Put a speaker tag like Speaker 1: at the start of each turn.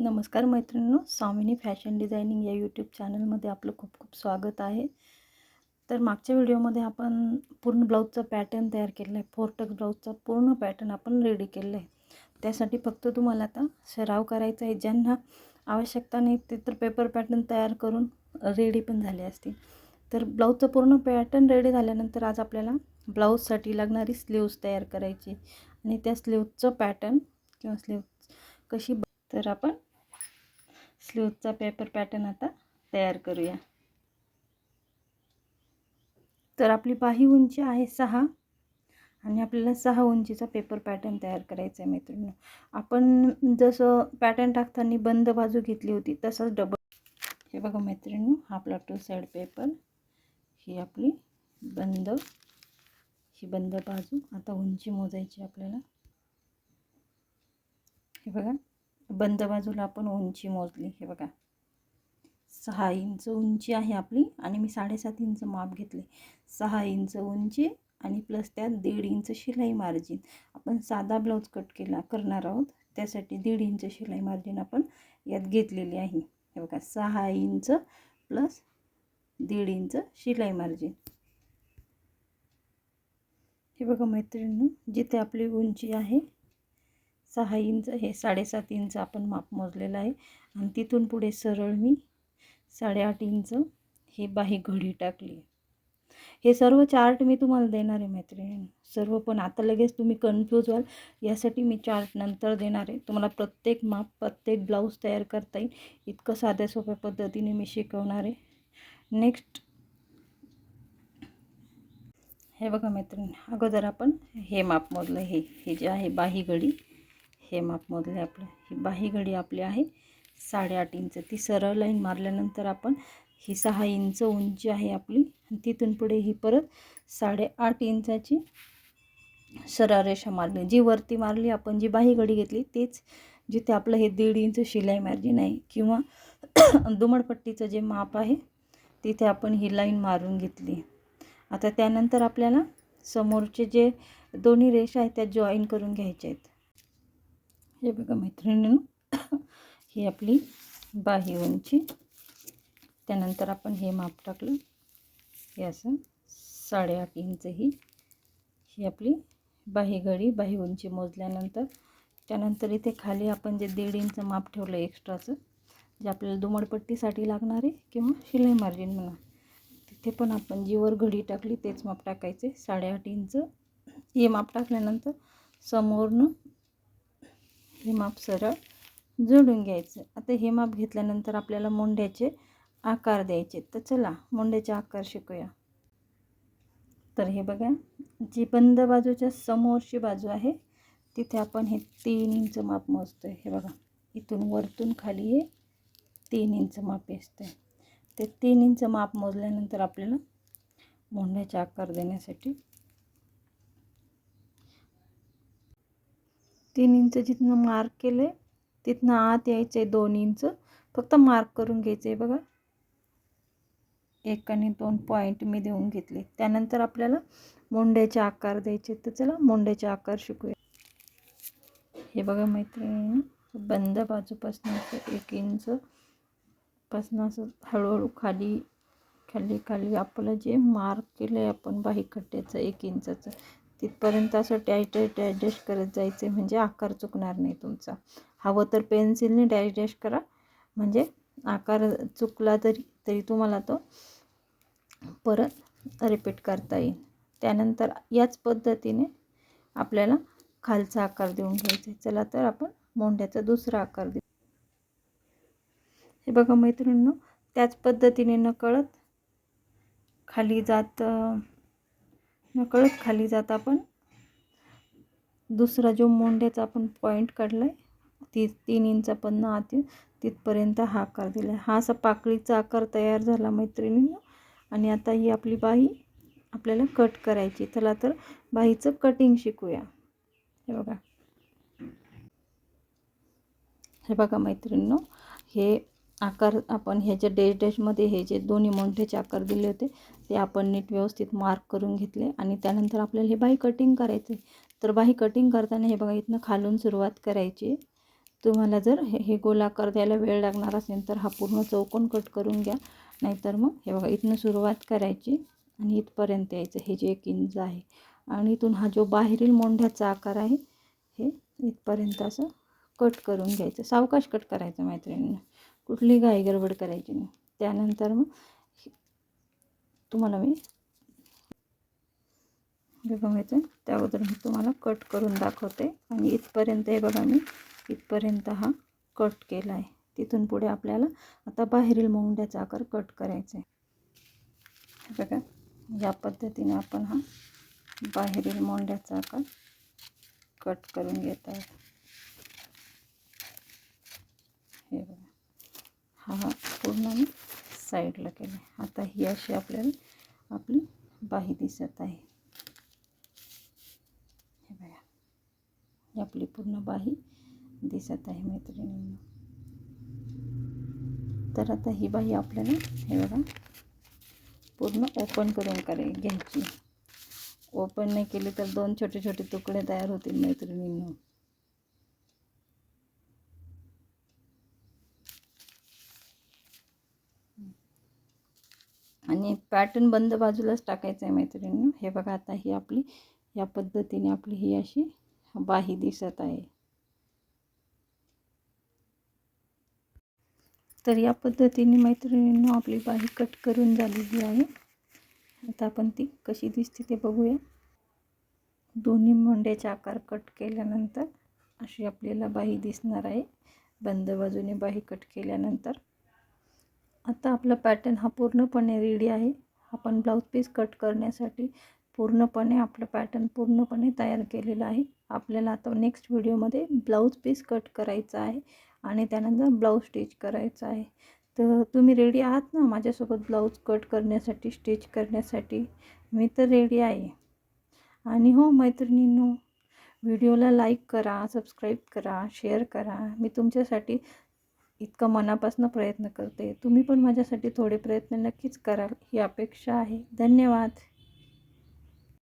Speaker 1: नमस्कार मैत्रिणींनो, स्वामिनी fashion designing या यूट्यूब चॅनलमध्ये आपलं खूप खूप स्वागत आहे. तर मागच्या व्हिडिओमध्ये आपण पूर्ण ब्लाऊजचा पॅटर्न तयार केला आहे. 4 टक्स ब्लाऊजचा पूर्ण पॅटर्न आपण रेडी केलं आहे. त्यासाठी फक्त तुम्हाला आता सराव करायचा आहे. ज्यांना आवश्यकता नाही ते तर पेपर पॅटर्न तयार करून रेडी पण झाले असतील. तर ब्लाऊजचं पूर्ण पॅटर्न रेडी झाल्यानंतर आज आपल्याला ब्लाऊजसाठी लागणारी स्लीव्ज तयार करायची आणि त्या स्लीव्जचं पॅटर्न किंवा स्लीव्ज कशी तर आपण स्लीव्जचा पेपर पॅटर्न आता तयार करूया. तर आपली बाही उंची आहे 6 आणि आपल्याला 6 उंचीचा पेपर पॅटर्न तयार करायचा आहे मैत्रिणींनो. आपण जसं पॅटर्न टाकताना बंद बाजू घेतली होती तसंच डबल. हे बघा मैत्रिणींनो, आपला 2 साइड पेपर, ही आपली बंद बाजू. आता उंची मोजायची आपल्याला. हे बघा, बंद बाजूला आपण उंची मोजली. हे बघा 6 इंच उंची आहे आपली आणि मी 7.5 इंच माप घेतले. 6 इंच उंची आणि प्लस त्यात 1.5 इंच शिलाई मार्जिन. आपण साधा ब्लाऊज कट करणार आहोत, त्यासाठी 1.5 इंच शिलाई मार्जिन आपण यात घेतलेली आहे. हे बघा 6 इंच प्लस 1.5 इंच शिलाई मार्जिन. हे बघा मैत्रिणींनो, जिथे आपली उंची आहे 6 इंच, हे 7.5 इंच आपण माप मोजलेलं आहे आणि तिथून पुढे सरळ मी 8.5 इंच ही बाही घडी टाकली. हे सर्व चार्ट मी तुम्हाला देणार आहे मैत्रिणी सर्व, पण आता लगेच तुम्ही कन्फ्यूज व्हाल यासाठी मी चार्ट नंतर देणार आहे. तुम्हाला प्रत्येक माप प्रत्येक ब्लाऊज तयार करता येईल इतकं साध्या सोप्या पद्धतीने मी शिकवणार आहे. नेक्स्ट हे बघा मैत्रिणी, अगोदर आपण हे माप मोजलं. हे जे आहे बाही घडी, हे माप मोजले आपलं. ही बाही घडी आपली आहे 8.5 इंच. ती सरळ लाईन मारल्यानंतर आपण ही 6 इंच उंची आहे आपली आणि तिथून पुढे ही परत 8.5 इंचाची सरळ रेषा मारली. जी वरती मारली आपण, जी बाही घडी घेतली तेच जिथे आपलं हे 1.5 इंच शिलाई मार्जिन आहे किंवा दुमडपट्टीचं जे माप आहे तिथे आपण ही लाईन मारून घेतली. आता त्यानंतर आपल्याला समोरचे जे दोन्ही रेषा आहेत त्या जॉईन करून घ्यायच्या आहेत. हे बघा मैत्रिणींनो, ही आपली बाही उंची, त्यानंतर आपण हे माप टाकलं. हे असं 8.5 इंच ही आपली बाही घडी, बाही उंची मोजल्यानंतर त्यानंतर इथे खाली आपण जे 1.5 इंच माप ठेवलं एक्स्ट्राचं, जे आपल्याला दुमडपट्टीसाठी लागणार आहे किंवा शिलाई मार्जिन म्हणा, तिथे पण आपण जी वर घडी टाकली तेच माप टाकायचे 8.5 इंच. हे माप टाकल्यानंतर समोरनं हे माप सरळ जोडून घ्यायचं. आता हे माप घेतल्यानंतर आपल्याला मोंड्याचे आकार द्यायचे. तर चला मोंड्याचे आकार शिकूया. तर हे बघा, जी बंद बाजूच्या समोरची बाजू आहे तिथे आपण हे 3 इंच माप मोजतोय. हे बघा, इथून वरतून खाली हे 3 इंच माप असते. ते 3 इंच माप मोजल्यानंतर आपल्याला मोंड्याचे आकार देण्यासाठी 3 इंच जिथनं मार्क केले तिथनं आत यायचे 2 इंच फक्त मार्क करून घ्यायचे. बघा 1 आणि 2 पॉईंट मी देऊन घेतले. त्यानंतर आपल्याला मोंड्याचे आकार द्यायचे. तर चला मोंड्याचे आकार शिकूया. हे बघा मैत्रिणी, बंद बाजूपासून 1 इंच पासून असं हळूहळू खाली खाली खाली आपलं जे मार्क केलं आहे आपण बाही खड्ड्याचं 1 इंचाचं तिथपर्यंत असं टाईट ॲडजस्ट करत जायचं, म्हणजे आकार चुकणार नाही तुमचा. हवं तर पेन्सिलने डॅश करा, म्हणजे आकार चुकला तरी तुम्हाला तो परत रिपीट करता येईल. त्यानंतर याच पद्धतीने आपल्याला खालचा आकार देऊन घ्यायचा. चला तर आपण मोंड्याचा दुसरा आकार देऊ. हे बघा मैत्रिणींनो, त्याच पद्धतीने नकळत खाली जात आपण दुसरा जो मोंड्याचा आपण पॉईंट काढलाय 3 इंचापर्यंत आत तिथपर्यंत हा आकार दिला. हा असा पाकळीचा आकार तयार झाला मैत्रिणींनो. आणि आता ही आपली बाही आपल्याला कट करायची. चला तर बाहीचं कटिंग शिकूया. हे बघा मैत्रिणींनो, हे आकार आपण ह्याच्या डॅशमध्ये हे जे दोन्ही मोंढ्याचे आकार दिले होते ते आपण नीट व्यवस्थित मार्क करून घेतले आणि त्यानंतर आपल्याला हे बाही कटिंग करायचे. तर बाही कटिंग करताना हे बघा, इथनं खालून सुरुवात करायची. तुम्हाला जर हे गोलाकार द्यायला वेळ लागणार असेल तर हा पूर्ण चौकोन कट करून घ्या, नाहीतर मग हे बघा इथनं सुरुवात करायची आणि इथपर्यंत यायचं, हे जे 1 इंच आहे. आणि इथून हा जो बाहेरील मोंढ्याचा आकार आहे हे इथपर्यंत असं कट करून घ्यायचं. सावकाश कट करायचं मैत्रिणींना, कुठली घाई गडबड करायची नाही. त्यानंतर मग तुम्हाला मी बघायचं त्या अगोदर मी तुम्हाला कट करून दाखवते. आणि इथपर्यंत हे बघा मी इथपर्यंत हा कट केला आहे. तिथून पुढे आपल्याला आता बाहेरील मोंढ्याचा आकार कट करायचा आहे. बघा या पद्धतीने आपण हा बाहेरील मोंढ्याचा आकार कट करून घेत आहोत. हे बघा हा पूर्ण मी साईडला केला. आता ही अशी आपल्याला आपली बाही दिसत आहे. हे बघा ही आपली पूर्ण बाही दिसत आहे मैत्रिणींना. तर आता ही बाही आपल्याला हे बघा पूर्ण ओपन करून घ्यायची. ओपन नाही केली तर 2 छोटे छोटे तुकडे तयार होतील मैत्रिणींना. आणि पॅटर्न बंद बाजूलाच टाकायचं आहे मैत्रिणींना. हे बघा आता ही आपली या पद्धतीने आपली ही अशी बाही दिसत आहे. तर या पद्धतीने मैत्रिणींना आपली बाही कट करून झालेली आहे. आता आपण ती कशी दिसते ते बघूया. दोन्ही मोंढ्याचे आकार कट केल्यानंतर अशी आपल्याला बाही दिसणार आहे, बंद बाजूने बाही कट केल्यानंतर. आता आपला पॅटर्न हा पूर्णपणे रेडी आहे. आपण ब्लाऊज पीस कट करण्यासाठी पूर्णपणे आपलं पॅटर्न पूर्णपणे तयार केलेलं आहे. आपल्याला आता नेक्स्ट व्हिडिओमध्ये ब्लाऊज पीस कट करायचा आहे आणि त्यानंतर ब्लाऊज स्टिच करायचा आहे. तर तुम्ही रेडी आहात ना माझ्यासोबत ब्लाऊज कट करण्यासाठी, स्टिच करण्यासाठी? मी तर रेडी आहे. आणि हो मैत्रिणींनो, व्हिडिओला लाईक करा, सबस्क्राईब करा, शेअर करा. मी तुमच्यासाठी इतका मनापासून प्रयत्न करते. तुम्ही पण माझ्यासाठी थोडे प्रयत्न नक्कीच कराल ही अपेक्षा आहे. धन्यवाद.